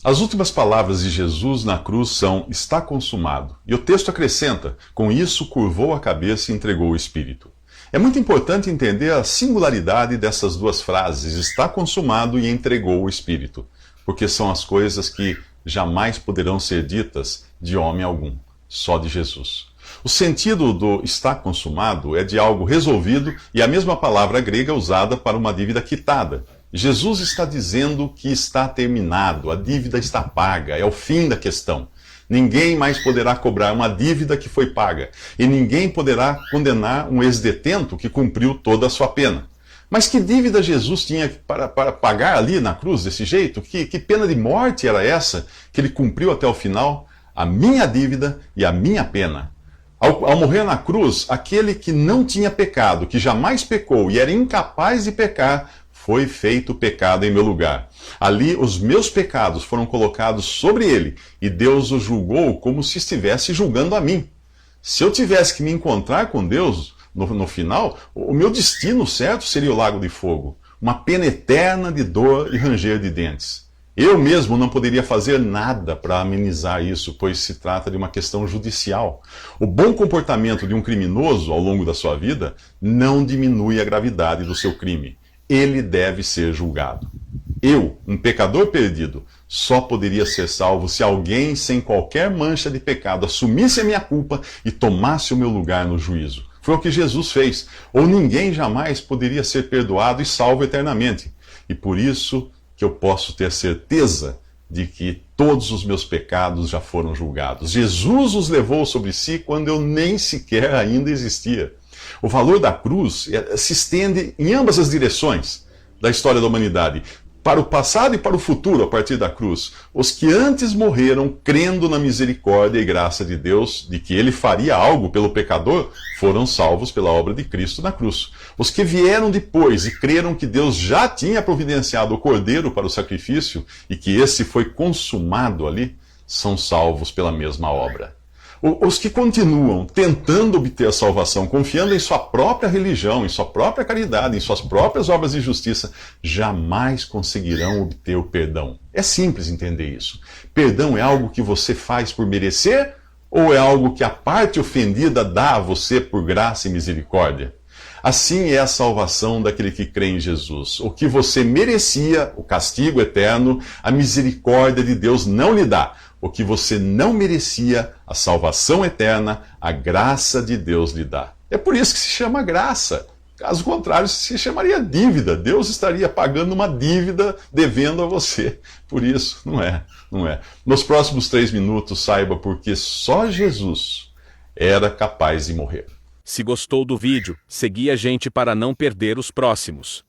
As últimas palavras de Jesus na cruz são: está consumado. E o texto acrescenta: com isso curvou a cabeça e entregou o espírito. É muito importante entender a singularidade dessas duas frases: está consumado e entregou o espírito, porque são as coisas que jamais poderão ser ditas de homem algum, só de Jesus. O sentido do está consumado é de algo resolvido e a mesma palavra grega usada para uma dívida quitada. Jesus está dizendo que está terminado, a dívida está paga, é o fim da questão. Ninguém mais poderá cobrar uma dívida que foi paga, e ninguém poderá condenar um ex-detento que cumpriu toda a sua pena. Mas que dívida Jesus tinha para pagar ali na cruz desse jeito? Que pena de morte era essa que ele cumpriu até o final? A minha dívida e a minha pena. Ao morrer na cruz, aquele que não tinha pecado, que jamais pecou e era incapaz de pecar, foi feito pecado em meu lugar. Ali os meus pecados foram colocados sobre ele, e Deus o julgou como se estivesse julgando a mim. Se eu tivesse que me encontrar com Deus no final, o meu destino certo seria o lago de fogo, uma pena eterna de dor e ranger de dentes. Eu mesmo não poderia fazer nada para amenizar isso, pois se trata de uma questão judicial. O bom comportamento de um criminoso ao longo da sua vida não diminui a gravidade do seu crime. Ele deve ser julgado. Eu, um pecador perdido, só poderia ser salvo se alguém sem qualquer mancha de pecado assumisse a minha culpa e tomasse o meu lugar no juízo. Foi o que Jesus fez. Ou ninguém jamais poderia ser perdoado e salvo eternamente. E por isso que eu posso ter certeza de que todos os meus pecados já foram julgados. Jesus os levou sobre si quando eu nem sequer ainda existia. O valor da cruz se estende em ambas as direções da história da humanidade, para o passado e para o futuro a partir da cruz. Os que antes morreram crendo na misericórdia e graça de Deus, de que ele faria algo pelo pecador, foram salvos pela obra de Cristo na cruz. Os que vieram depois e creram que Deus já tinha providenciado o cordeiro para o sacrifício e que esse foi consumado ali, são salvos pela mesma obra. Os que continuam tentando obter a salvação, confiando em sua própria religião, em sua própria caridade, em suas próprias obras de justiça, jamais conseguirão obter o perdão. É simples entender isso. Perdão é algo que você faz por merecer ou é algo que a parte ofendida dá a você por graça e misericórdia? Assim é a salvação daquele que crê em Jesus. O que você merecia, o castigo eterno, a misericórdia de Deus não lhe dá. O que você não merecia, a salvação eterna, a graça de Deus lhe dá. É por isso que se chama graça. Caso contrário, se chamaria dívida. Deus estaria pagando uma dívida devendo a você. Por isso, não é. Nos próximos 3 minutos, saiba porque só Jesus era capaz de morrer. Se gostou do vídeo, siga a gente para não perder os próximos.